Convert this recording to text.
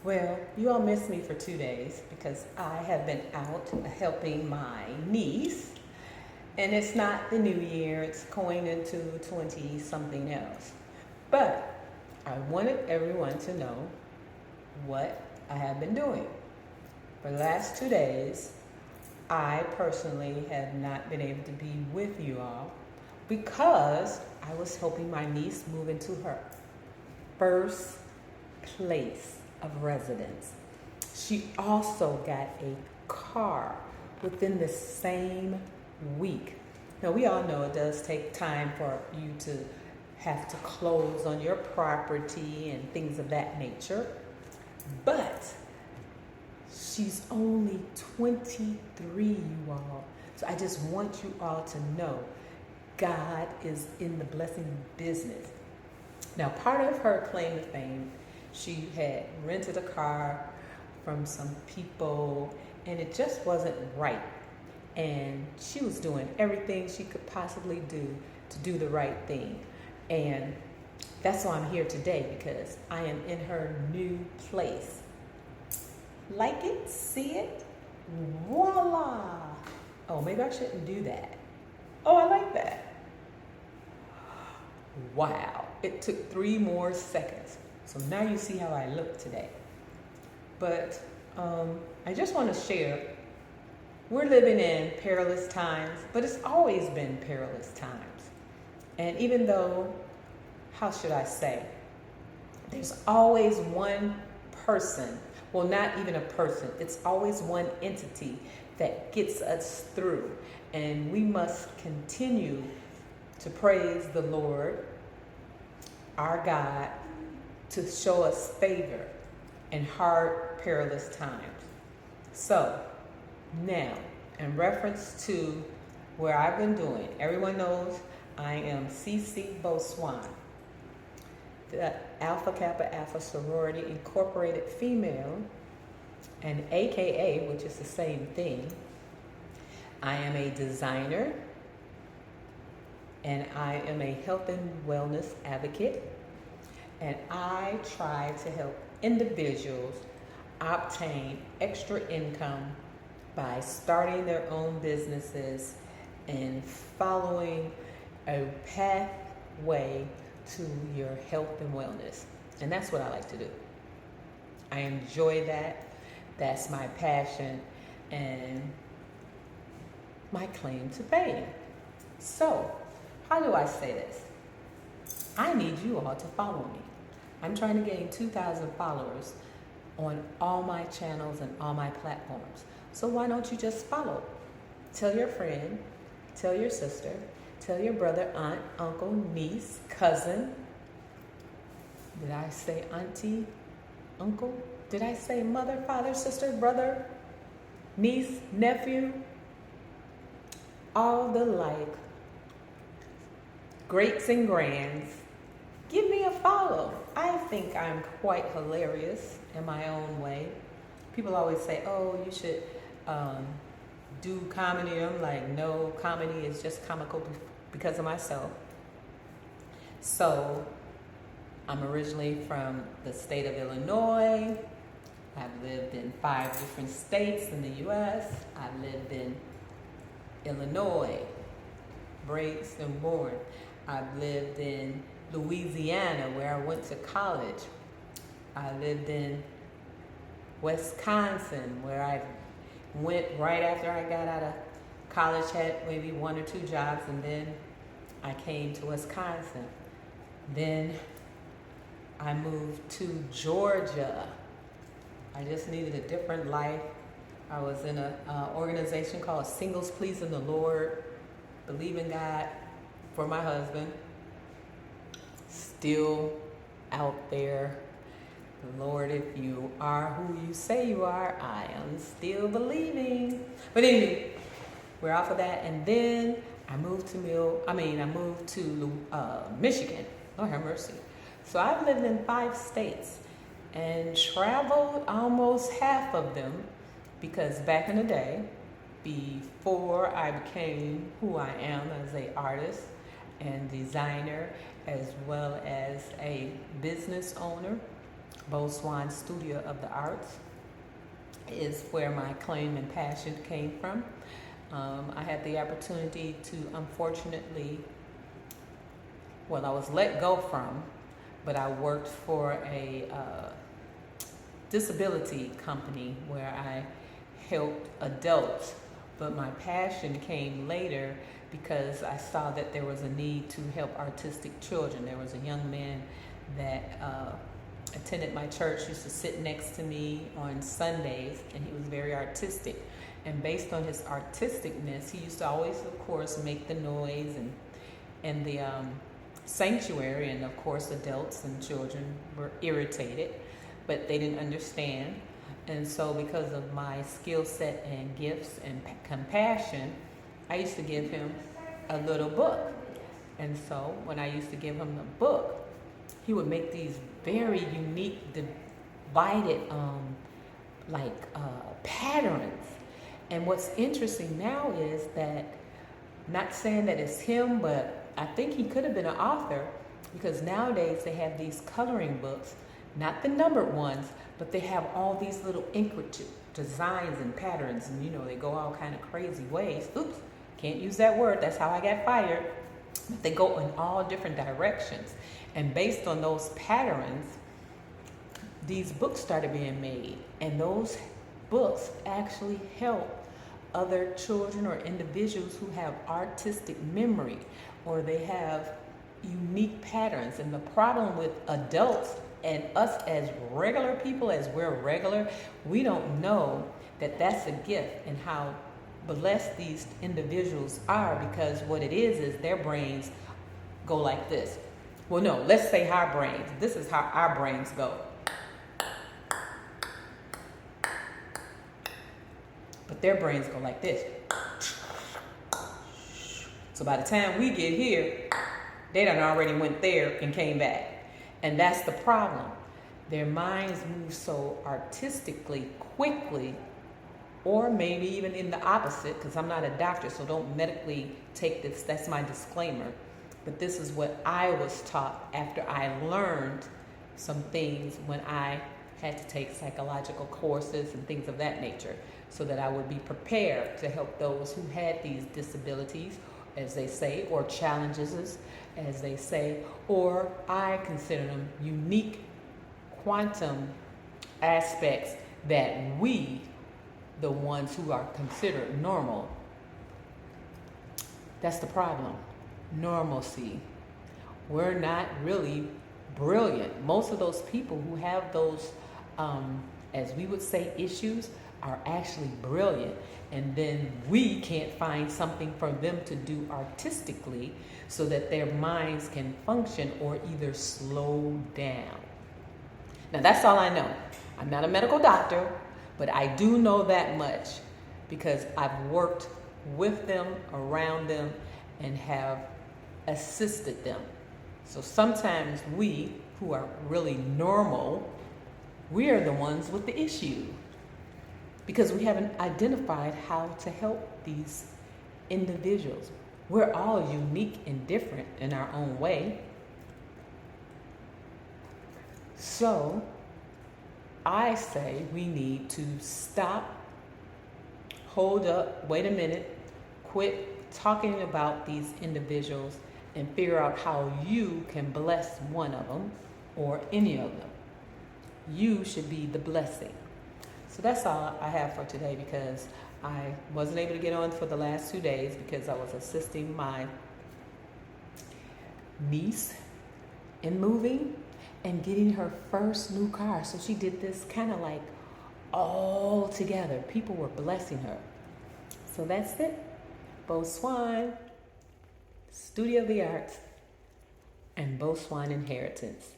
Well, you all missed me for 2 days because I have been out helping my niece. And it's not the new year, it's going into 20 something else. But I wanted everyone to know what I have been doing. For the last 2 days, I personally have not been able to be with you all because I was helping my niece move into her first place of residence. She also got a car within the same week. Now, we all know it does take time for you to have to close on your property and things of that nature, but she's only 23, you all. So I just want you all to know God is in the blessing business. Now, part of her claim to fame, she had rented a car from some people and it just wasn't right. And she was doing everything she could possibly do to do the right thing. And that's why I'm here today, because I am in her new place. Like it? See it? Voila! Oh, maybe I shouldn't do that. Oh, I like that. Wow. It took 3 more seconds. So now you see how I look today. But I just want to share, we're living in perilous times, but it's always been perilous times. And even though, how should I say, there's always one person, well, not even a person, it's always one entity that gets us through. And we must continue to praise the Lord, our God, to show us favor in hard, perilous times. So, now, in reference to where I've been doing, everyone knows I am CC Boswan, the Alpha Kappa Alpha Sorority Incorporated Female, and AKA, which is the same thing. I am a designer, and I am a health and wellness advocate, and I try to help individuals obtain extra income by starting their own businesses and following a pathway to your health and wellness. And that's what I like to do. I enjoy that. That's my passion and my claim to fame. So, how do I say this? I need you all to follow me. I'm trying to gain 2,000 followers on all my channels and all my platforms. So why don't you just follow? Tell your friend, tell your sister, tell your brother, aunt, uncle, niece, cousin. Did I say auntie, uncle? Did I say mother, father, sister, brother, niece, nephew? All the like, greats and grands. Give me a follow. I think I'm quite hilarious in my own way. People always say, oh, you should do comedy. I'm like, no, comedy is just comical because of myself. So I'm originally from the state of Illinois. I've lived in 5 different states in the U.S. I've lived in Illinois, raised and born. I've lived in Louisiana, where I went to college. I lived in Wisconsin, where I went right after I got out of college, had maybe 1 or 2 jobs, and then I came to Wisconsin. Then I moved to Georgia. I just needed a different life. I was in an organization called Singles Pleasing the Lord, Believe in God for my husband. Still out there. Lord, if you are who you say you are, I am still believing. But anyway, we're off of that. And then I moved to Michigan. Lord have mercy. So I've lived in 5 states and traveled almost half of them, because back in the day, before I became who I am as an artist and designer, as well as a business owner, Beau Swan Studio of the Arts is where my claim and passion came from. I had the opportunity to, unfortunately, well, I was let go from, but I worked for a disability company where I helped adults. But my passion came later because I saw that there was a need to help autistic children. There was a young man that attended my church, used to sit next to me on Sundays, and he was very artistic. And based on his artisticness, he used to always, of course, make the noise and the sanctuary, and of course adults and children were irritated, but they didn't understand. And so because of my skill set and gifts and compassion, I used to give him a little book. And so when I used to give him the book, he would make these very unique, divided patterns. And what's interesting now is that, not saying that it's him, but I think he could have been an author, because nowadays they have these coloring books, not the numbered ones, but they have all these little intricate designs and patterns, and they go all kind of crazy ways. Oops, can't use that word, that's how I got fired. But they go in all different directions. And based on those patterns, these books started being made. And those books actually help other children or individuals who have artistic memory, or they have unique patterns. And the problem with adults and us as regular people, as we're regular, we don't know that that's a gift and how blessed these individuals are, because what it is their brains go like this. Well, no, let's say our brains. This is how our brains go. But their brains go like this. So by the time we get here, they done already went there and came back. And that's the problem. Their minds move so artistically, quickly, or maybe even in the opposite, because I'm not a doctor, so don't medically take this. That's my disclaimer. But this is what I was taught after I learned some things when I had to take psychological courses and things of that nature, so that I would be prepared to help those who had these disabilities, as they say, or challenges, as they say, or I consider them unique quantum aspects that we, the ones who are considered normal, that's the problem. Normalcy. We're not really brilliant. Most of those people who have those, as we would say, issues, are actually brilliant. And then we can't find something for them to do artistically so that their minds can function or either slow down. Now, that's all I know. I'm not a medical doctor, but I do know that much because I've worked with them, around them, and have assisted them. So sometimes we, who are really normal, we are the ones with the issue because we haven't identified how to help these individuals. We're all unique and different in our own way. So I say we need to stop, hold up, wait a minute, quit talking about these individuals and figure out how you can bless one of them or any of them. You should be the blessing. So that's all I have for today, because I wasn't able to get on for the last 2 days because I was assisting my niece in moving and getting her first new car. So she did this kind of like all together. People were blessing her. So that's it. Beau Swan, Studio of the Arts, and Beau Swan Inheritance.